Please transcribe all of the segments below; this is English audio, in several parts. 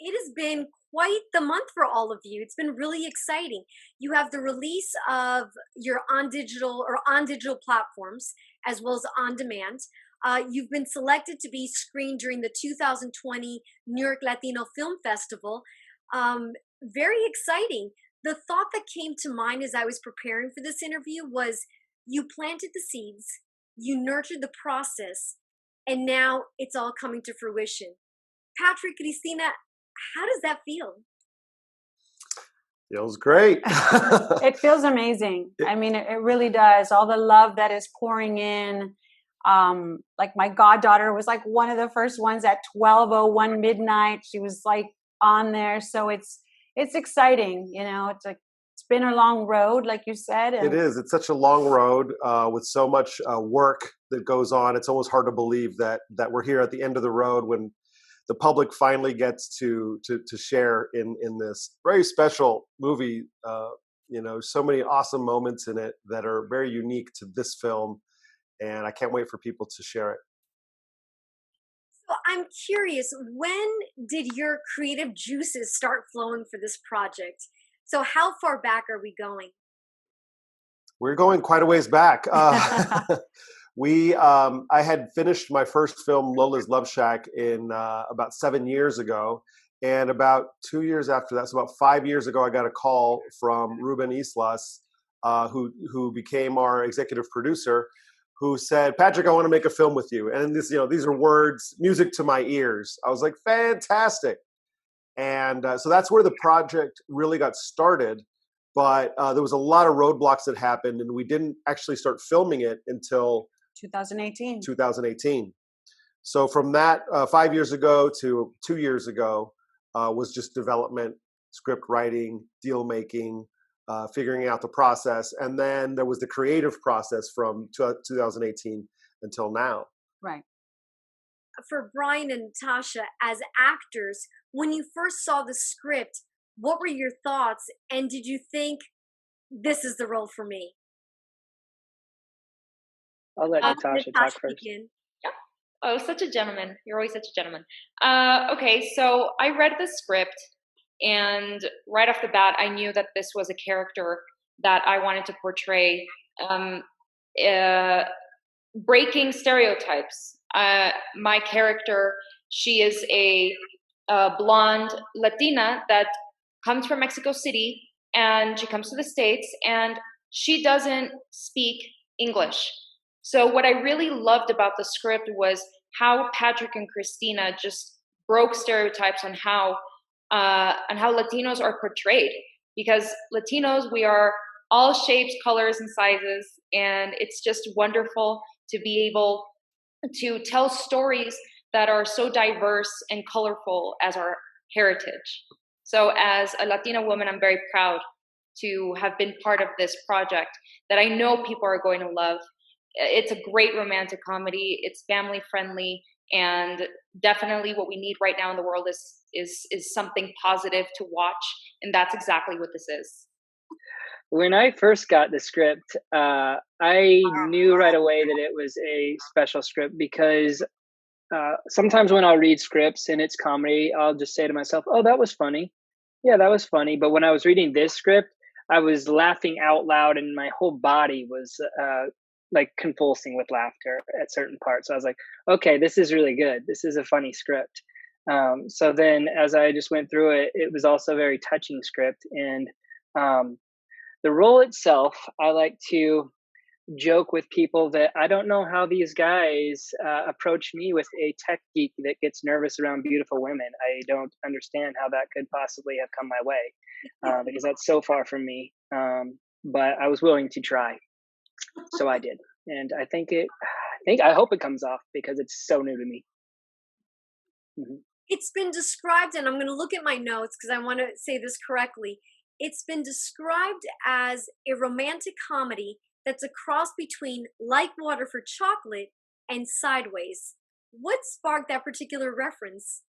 it has been quite the month for all of you. It's been really exciting. You have the release of your on digital platforms as well as on demand. You've been selected to be screened during the 2020 New York Latino Film Festival. Very exciting. The thought that came to mind as I was preparing for this interview was you planted the seeds, you nurtured the process, and now it's all coming to fruition. Patrick, Cristina, how does that feel? Feels great. It feels amazing. I mean, it really does. All the love that is pouring in. Like my goddaughter was like one of the first ones at 12:01 midnight. She was like on there. So it's exciting. You know, it's been a long road, like you said. And it is. It's such a long road with so much work that goes on. It's almost hard to believe that we're here at the end of the road when the public finally gets to share in this very special movie. You know, so many awesome moments in it that are very unique to this film, and I can't wait for people to share it. So I'm curious, when did your creative juices start flowing for this project? So how far back are we going? We're going quite a ways back. I had finished my first film, Lola's Love Shack, in about 7 years ago. And about 2 years after that, so about 5 years ago, I got a call from Ruben Islas, who became our executive producer, who said, "Patrick, I want to make a film with you." And this, these are words, music to my ears. I was like, fantastic. And so that's where the project really got started. But there was a lot of roadblocks that happened, and we didn't actually start filming it until 2018. So from that 5 years ago to 2 years ago was just development, script writing, deal making, figuring out the process. And then there was the creative process from 2018 until now. Right. For Bryan and Natasha, as actors, when you first saw the script, what were your thoughts? And did you think, this is the role for me? I'll let Natasha talk first. Yeah. Oh, such a gentleman. You're always such a gentleman. Okay, so I read the script, and right off the bat, I knew that this was a character that I wanted to portray, breaking stereotypes. My character, she is a blonde Latina that comes from Mexico City, and she comes to the States, and she doesn't speak English. So what I really loved about the script was how Patrick and Cristina just broke stereotypes on how Latinos are portrayed. Because Latinos, we are all shapes, colors, and sizes, and it's just wonderful to be able to tell stories that are so diverse and colorful as our heritage. So as a Latina woman, I'm very proud to have been part of this project that I know people are going to love. It's a great romantic comedy. It's family friendly, and definitely what we need right now in the world is something positive to watch, and that's exactly what this is. When I first got the script, I knew right away that it was a special script because sometimes when I'll read scripts and it's comedy, I'll just say to myself, "Oh, that was funny. Yeah, that was funny." But when I was reading this script, I was laughing out loud, and my whole body was like convulsing with laughter at certain parts. So I was like, okay, this is really good. This is a funny script. So then as I just went through it, it was also a very touching script. And the role itself, I like to joke with people that I don't know how these guys approach me with a tech geek that gets nervous around beautiful women. I don't understand how that could possibly have come my way because that's so far from me. But I was willing to try. So I did. And I hope it comes off because it's so new to me. Mm-hmm. It's been described, and I'm going to look at my notes because I want to say this correctly. It's been described as a romantic comedy that's a cross between Like Water for Chocolate and Sideways. What sparked that particular reference?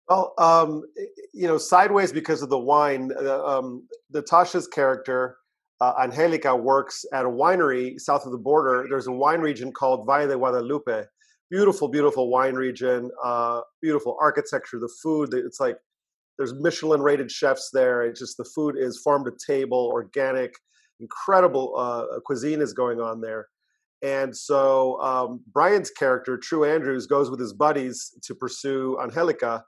Well, Sideways because of the wine. Natasha's character, Angelica, works at a winery south of the border. There's a wine region called Valle de Guadalupe beautiful, beautiful wine region, beautiful architecture, the food. It's like there's Michelin-rated chefs there. It's just the food is farm to table, organic, incredible cuisine is going on there. And so Bryan's character, True Andrews, goes with his buddies to pursue Angelica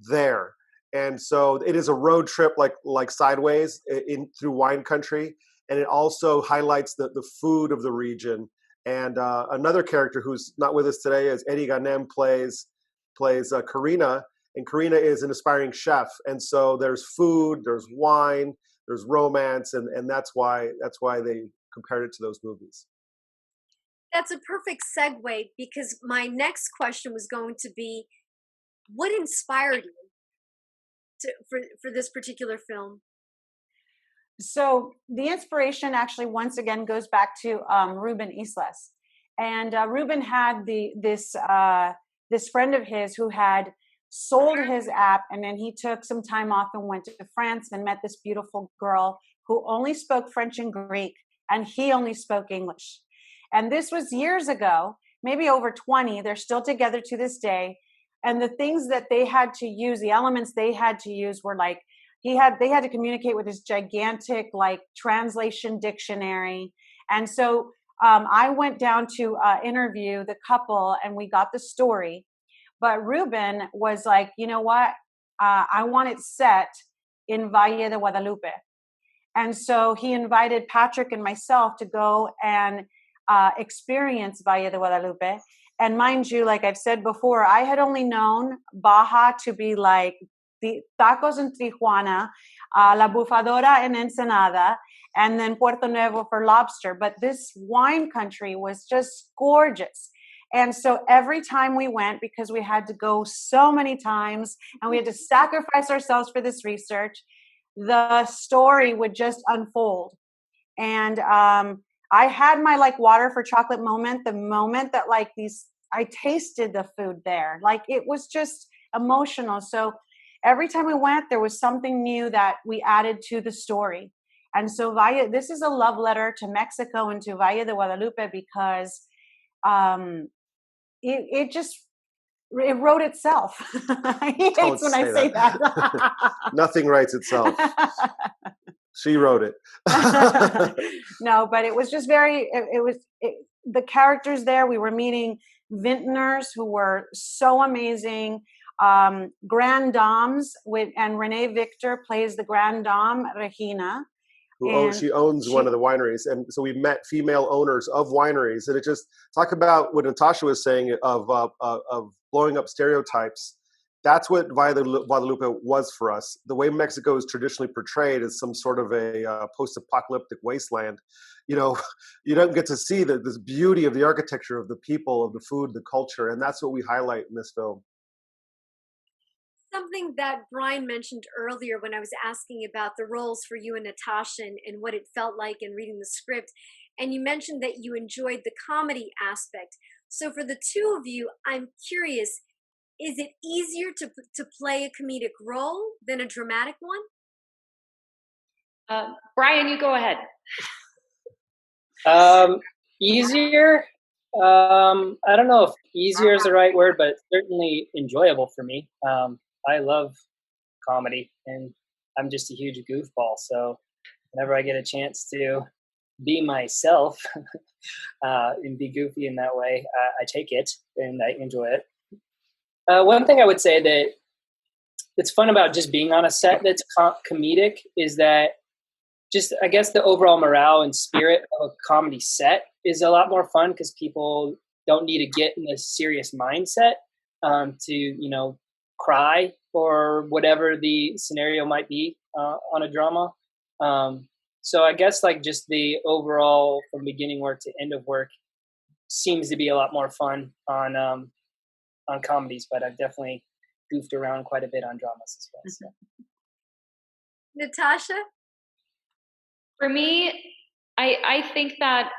there. And so it is a road trip like Sideways in through wine country. And it also highlights the food of the region. And another character who's not with us today is Eddie Ganem plays Karina. And Karina is an aspiring chef. And so there's food, there's wine, there's romance. And that's why they compared it to those movies. That's a perfect segue, because my next question was going to be, what inspired you for this particular film? So the inspiration actually once again goes back to Ruben Islas, and Ruben had this friend of his who had sold his app, and then he took some time off and went to France and met this beautiful girl who only spoke French and Greek, and he only spoke English. And this was years ago, maybe over 20. They're still together to this day. And the things that they had to use, the elements they had to use were like, they had to communicate with this gigantic like translation dictionary. And so I went down to interview the couple, and we got the story. But Ruben was like, you know what? I want it set in Valle de Guadalupe. And so he invited Patrick and myself to go and experience Valle de Guadalupe. And mind you, like I've said before, I had only known Baja to be like the tacos in Tijuana, La Bufadora in Ensenada, and then Puerto Nuevo for lobster. But this wine country was just gorgeous. And so every time we went, because we had to go so many times and we had to sacrifice ourselves for this research, the story would just unfold. And I had my like water for chocolate moment, the moment that like I tasted the food there. Like it was just emotional. So every time we went, there was something new that we added to the story. And so this is a love letter to Mexico and to Valle de Guadalupe, because it wrote itself. He hates when I say that. Nothing writes itself. She wrote it. No, but it was just the characters there. We were meeting vintners who were so amazing. Grand Dames and Renee Victor plays the Grand Dame, Regina. She owns one of the wineries. And so we met female owners of wineries. And it just talk about what Natasha was saying of blowing up stereotypes. That's what Valle de Guadalupe was for us. The way Mexico is traditionally portrayed as some sort of a post-apocalyptic wasteland. You know, you don't get to see this beauty of the architecture, of the people, of the food, the culture. And that's what we highlight in this film. Something that Bryan mentioned earlier when I was asking about the roles for you and Natasha and what it felt like in reading the script. And you mentioned that you enjoyed the comedy aspect. So for the two of you, I'm curious, is it easier to play a comedic role than a dramatic one? Bryan, you go ahead. Easier. I don't know if easier is the right word, but certainly enjoyable for me. I love comedy, and I'm just a huge goofball. So whenever I get a chance to be myself and be goofy in that way, I take it and I enjoy it. One thing I would say that it's fun about just being on a set that's comedic is that just, I guess, the overall morale and spirit of a comedy set is a lot more fun because people don't need to get in a serious mindset to, cry or whatever the scenario might be on a drama. So I guess like just the overall from beginning work to end of work seems to be a lot more fun on comedies, but I've definitely goofed around quite a bit on dramas as well. So. Natasha? For me, I think that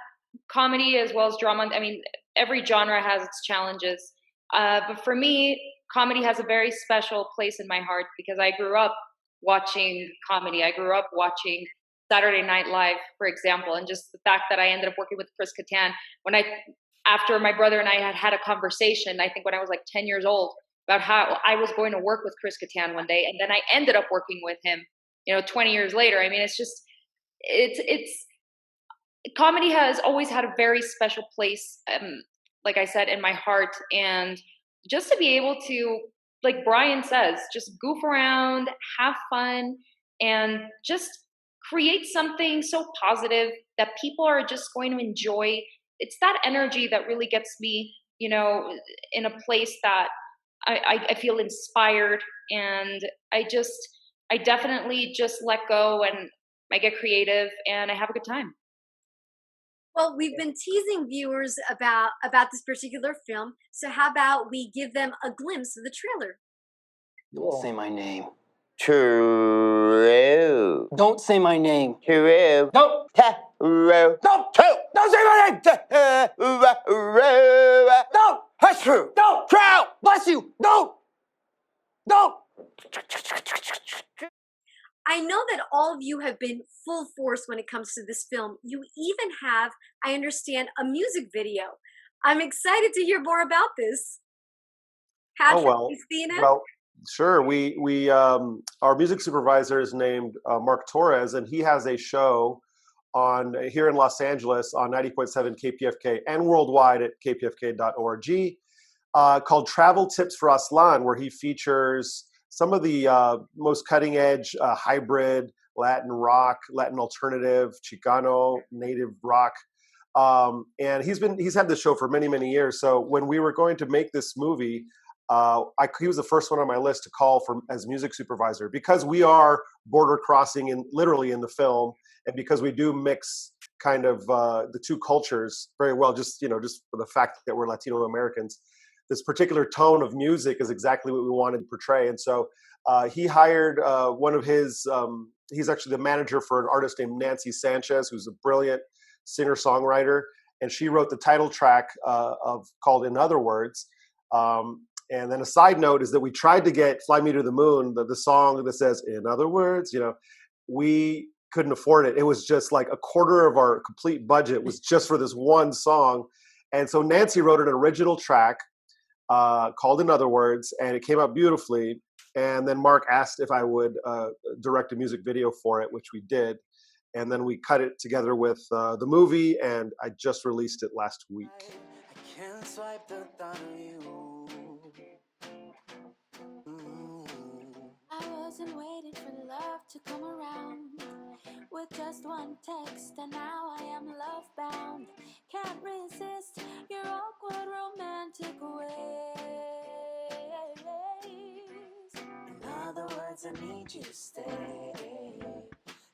comedy as well as drama, I mean, every genre has its challenges. But for me, comedy has a very special place in my heart because I grew up watching comedy. I grew up watching Saturday Night Live, for example, and just the fact that I ended up working with Kattan. When I after my brother and I had a conversation, I think when I was like 10 years old, about how I was going to work with Chris Kattan one day, and then I ended up working with him, 20 years later. I mean, it's comedy has always had a very special place, like I said, in my heart. And just to be able to, like Bryan says, just goof around, have fun, and just create something so positive that people are just going to enjoy. It's that energy that really gets me, in a place that I feel inspired, and I definitely just let go, and I get creative and I have a good time. Well, we've been teasing viewers about this particular film, so how about we give them a glimpse of the trailer? Don't say my name. True. Don't say my name. True. Don't. True. Don't. True. Don't say my name. Don't. That's true. Don't. True. Bless you. Don't. Don't. I know that all of you have been full force when it comes to this film. You even have, I understand, a music video. I'm excited to hear more about this. Patrick, Cristina? Well, sure. We our music supervisor is named Mark Torres, and he has a show on here in Los Angeles on 90.7 KPFK and worldwide at kpfk.org called Travel Tips for Aslan, where he features some of the most cutting edge hybrid Latin rock, Latin alternative, Chicano, native rock. And he's had this show for many, many years. So when we were going to make this movie, he was the first one on my list to call as music supervisor, because we are border crossing literally in the film, and because we do mix kind of the two cultures very well, just for the fact that we're Latino Americans. This particular tone of music is exactly what we wanted to portray. And so he hired one of his, he's actually the manager for an artist named Nancy Sanchez, who's a brilliant singer-songwriter. And she wrote the title track called In Other Words. And then a side note is that we tried to get Fly Me to the Moon, the song that says, In Other Words, we couldn't afford it. It was just like a quarter of our complete budget was just for this one song. And so Nancy wrote an original track called In Other Words, and it came out beautifully. And then Mark asked if I would direct a music video for it, which we did. And then we cut it together with the movie, and I just released it last week. I can't swipe the thought of you. I wasn't waiting for love to come around with just one text, and now I am love bound. Can't resist your awkward romantic ways. In other words, I need you to stay,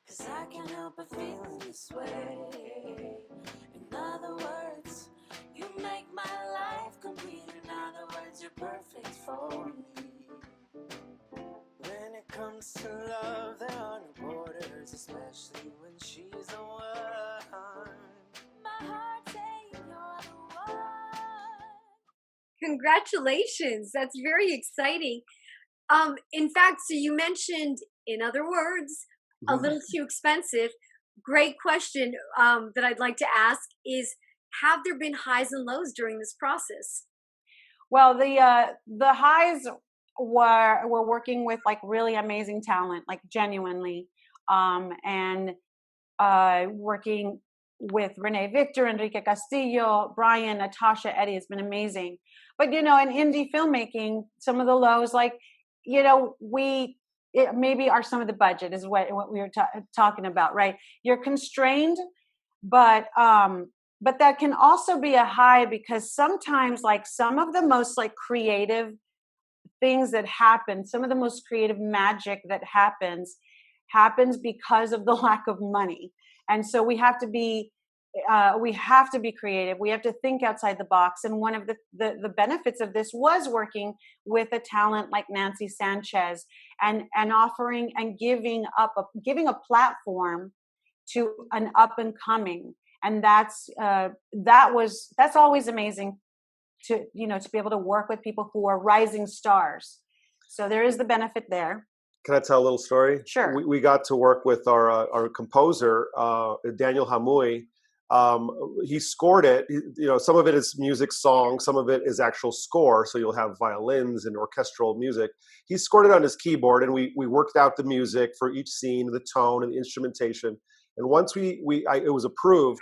'cause I can't help but feeling this way. In other words, you make my life complete. In other words, you're perfect for me. When it comes to love, there are no borders, especially when she's the one. My heart saying you're the one. Congratulations. That's very exciting. In fact, so you mentioned, In Other Words, a little too expensive. Great question that I'd like to ask is, have there been highs and lows during this process? Well, the highs we're working with like really amazing talent, like genuinely, and working with Renee, Victor, Enrique, Castillo, Bryan, Natasha, Eddie has been amazing. But in indie filmmaking, some of the lows, like it maybe are some of the budget is what we were talking about, right? You're constrained, but that can also be a high, because sometimes like some of the most like creative things that happen, some of the most creative magic that happens because of the lack of money. And so we have to be creative. We have to think outside the box. And one of the benefits of this was working with a talent like Nancy Sanchez and offering and giving a platform to an up and coming. And that's always amazing to be able to work with people who are rising stars. So there is the benefit there. Can I tell a little story? Sure. We got to work with our composer, Daniel Hamui, he scored it. Some of it is music song, some of it is actual score. So you'll have violins and orchestral music. He scored it on his keyboard, and we worked out the music for each scene, the tone and the instrumentation. And once it was approved,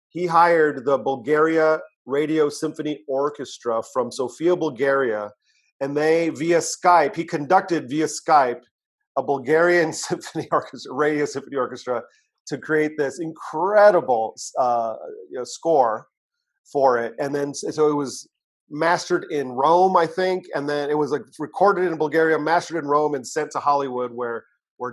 he hired the Bulgaria Radio Symphony Orchestra from Sofia, Bulgaria, and he conducted via Skype a Bulgarian symphony orchestra, radio symphony orchestra, to create this incredible score for it. And then so it was mastered in Rome, I think, and then it was like recorded in Bulgaria, mastered in Rome, and sent to Hollywood where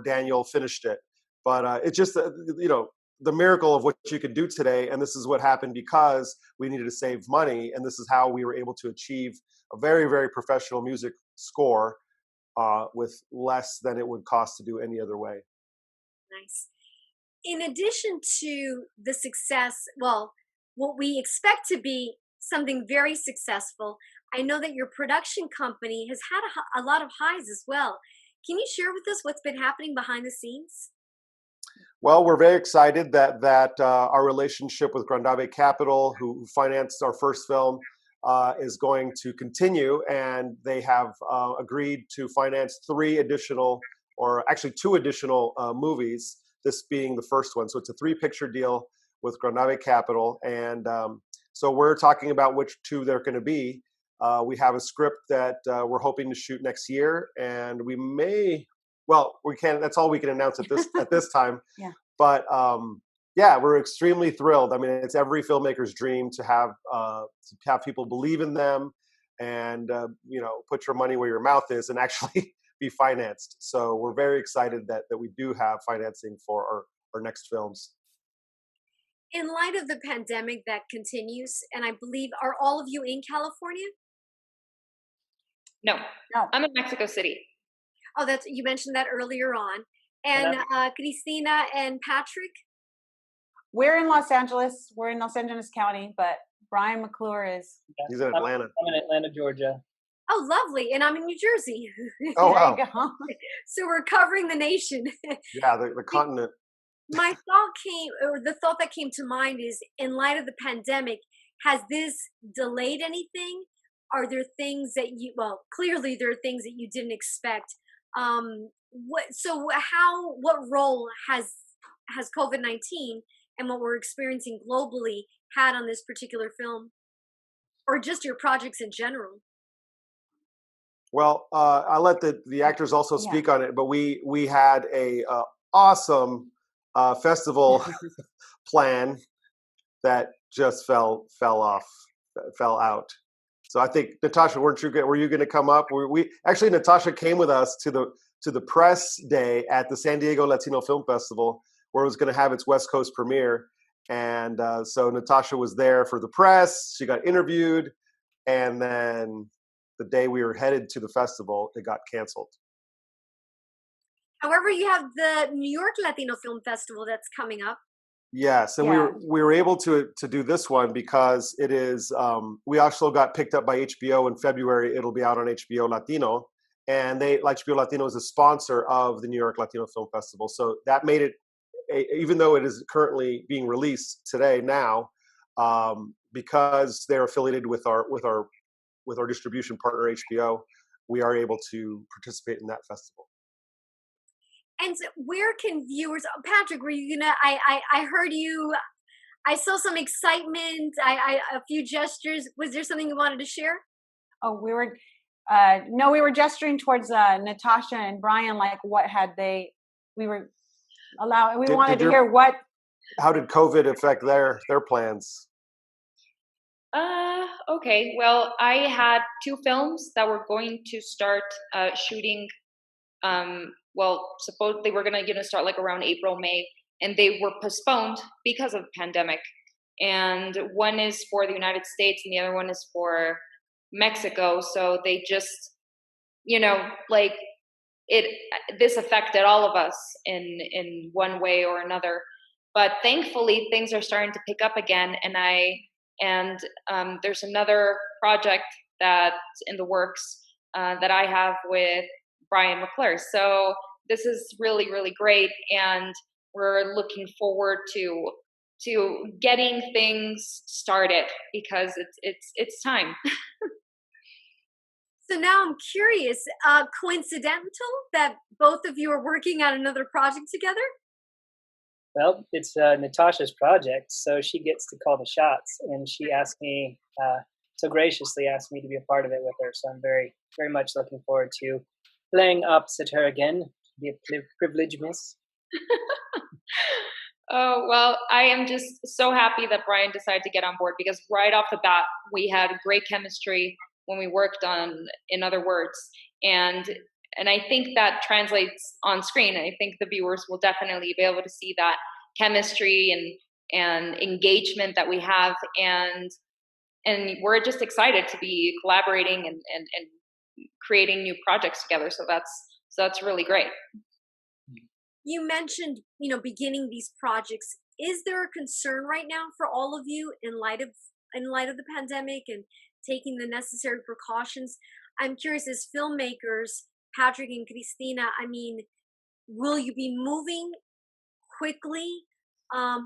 Daniel finished it. But it's just the miracle of what you can do today, and this is what happened because we needed to save money, and this is how we were able to achieve a very, very professional music score with less than it would cost to do any other way. Nice. In addition to the success, well, what we expect to be something very successful, I know that your production company has had a lot of highs as well. Can you share with us what's been happening behind the scenes? Well, we're very excited that our relationship with Grandave Capital, who financed our first film, is going to continue, and they have agreed to finance 2 additional movies, this being the first one. So it's a 3-picture deal with Grandave Capital, and so we're talking about which 2 they're going to be. We have a script that we're hoping to shoot next year, and we can't. That's all we can announce at this time. Yeah. But we're extremely thrilled. I mean, it's every filmmaker's dream to have people believe in them, and put your money where your mouth is, and actually be financed. So we're very excited that we do have financing for our next films. In light of the pandemic that continues, and I believe, are all of you in California? No, I'm in Mexico City. Oh, you mentioned that earlier on. And Cristina and Patrick? We're in Los Angeles. We're in Los Angeles County, but Bryan McClure is... He's in Atlanta. I'm in Atlanta, Georgia. Oh, lovely. And I'm in New Jersey. Oh, wow. So we're covering the nation. Yeah, the continent. The thought that came to mind is, in light of the pandemic, has this delayed anything? Are there things that clearly there are things that you didn't expect. What role has COVID-19 and what we're experiencing globally had on this particular film, or just your projects in general? Well, I'll let the actors also speak on it, but we had a awesome festival plan that just fell out. So I think, Natasha, were you going to come up? Actually, Natasha came with us to the press day at the San Diego Latino Film Festival, where it was going to have its West Coast premiere. And so Natasha was there for the press. She got interviewed, and then the day we were headed to the festival, it got canceled. However, you have the New York Latino Film Festival that's coming up. Yes, and we were able to do this one because it is. We also got picked up by HBO in February. It'll be out on HBO Latino, and HBO Latino is a sponsor of the New York Latino Film Festival. So that made it, even though it is currently being released today now, because they're affiliated with our distribution partner HBO, we are able to participate in that festival. And where can viewers, Patrick, were you gonna, I heard you, I saw some excitement, a few gestures. Was there something you wanted to share? Oh, we were gesturing towards Natasha and Bryan, like we wanted to hear what. How did COVID affect their plans? Okay, well, I had 2 films that were going to start shooting. Suppose they were gonna start like around April, May, and they were postponed because of the pandemic. And one is for the United States, and the other one is for Mexico. So they just, this affected all of us in one way or another. But thankfully, things are starting to pick up again, and there's another project that's in the works that I have with Bryan McClure. So this is really, really great, and we're looking forward to getting things started, because it's time. So now I'm curious, coincidental that both of you are working on another project together? Well, it's Natasha's project, so she gets to call the shots, and she asked me, so graciously asked me to be a part of it with her. So I'm very, very much looking forward to playing opposite her again. Be a privilege, miss. Oh, well, I am just so happy that Bryan decided to get on board, because right off the bat, we had great chemistry when we worked on In Other Words. And I think that translates on screen. I think the viewers will definitely be able to see that chemistry and engagement that we have. And we're just excited to be collaborating and creating new projects together. So that's really great. You mentioned, beginning these projects. Is there a concern right now for all of you in light of the pandemic and taking the necessary precautions? I'm curious, as filmmakers, Patrick and Cristina, will you be moving quickly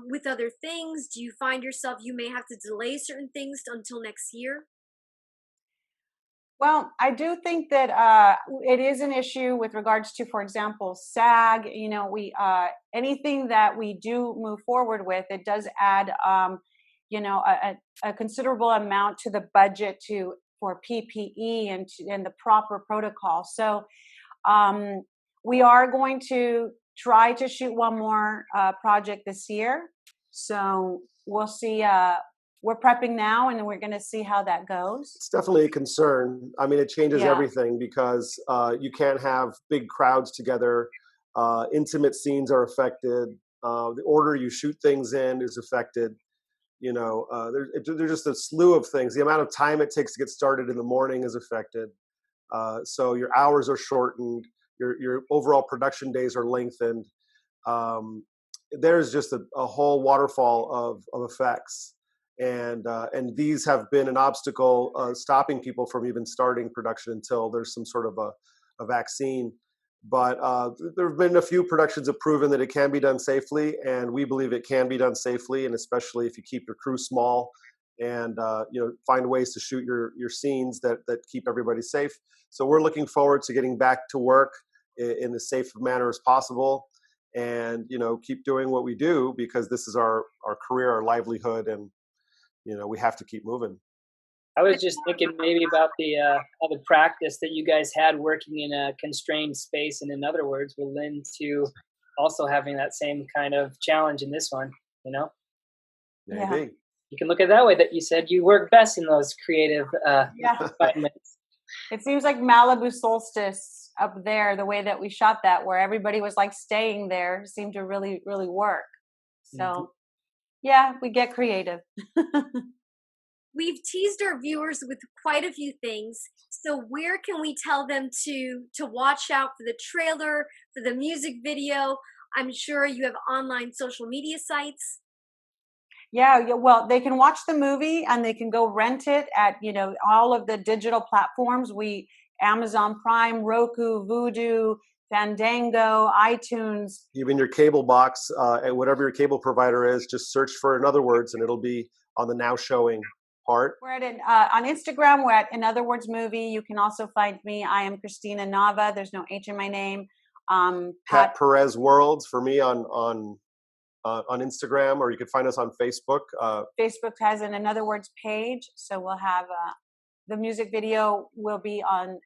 with other things? Do you find yourself you may have to delay certain things until next year? Well, I do think that it is an issue with regards to, for example, SAG. We anything that we do move forward with, it does add, a considerable amount to the budget for PPE and the proper protocol. So we are going to try to shoot one more project this year. So we'll see. We're prepping now, and we're going to see how that goes. It's definitely a concern. It changes everything, because you can't have big crowds together. Intimate scenes are affected. The order you shoot things in is affected. There's just a slew of things. The amount of time it takes to get started in the morning is affected. So your hours are shortened. Your overall production days are lengthened. There's just a whole waterfall of effects. And these have been an obstacle stopping people from even starting production until there's some sort of a vaccine. But there have been a few productions that have proven that it can be done safely, and we believe it can be done safely, and especially if you keep your crew small and find ways to shoot your scenes that keep everybody safe. So we're looking forward to getting back to work in as safe a manner as possible, and keep doing what we do, because this is our career, our livelihood, and we have to keep moving. I was just thinking maybe about the other practice that you guys had working in a constrained space, and In Other Words, will lend to also having that same kind of challenge in this one. Maybe. Yeah. You can look at it that way, that you said you work best in those creative environments. It seems like Malibu Solstice up there, the way that we shot that, where everybody was like staying there, seemed to really, really work. So, yeah, we get creative. We've teased our viewers with quite a few things. So where can we tell them to watch out for the trailer, for the music video? I'm sure you have online social media sites. Yeah, well, they can watch the movie, and they can go rent it at, all of the digital platforms. Amazon Prime, Roku, Vudu, Fandango, iTunes. Even your cable box, and whatever your cable provider is, just search for In Other Words, and it'll be on the now showing part. We're on Instagram. We're at In Other Words Movie. You can also find me. I am Cristina Nava. There's no H in my name. Pat Perez Worlds for me on Instagram, or you can find us on Facebook. Facebook has an In Other Words page, so we'll have the music video will be on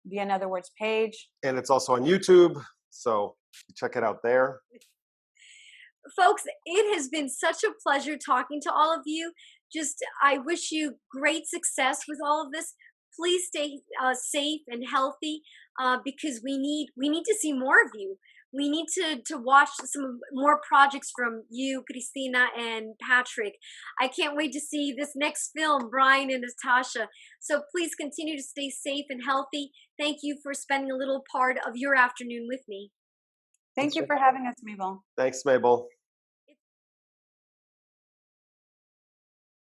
the In Other Words page, and it's also on YouTube. So check it out there. Folks, it has been such a pleasure talking to all of you. I wish you great success with all of this. Please stay safe and healthy, because we need to see more of you. We need to watch some more projects from you, Cristina and Patrick. I can't wait to see this next film, Bryan and Natasha. So please continue to stay safe and healthy. Thank you for spending a little part of your afternoon with me. Thank you for having us, Mabel. Thanks, Mabel.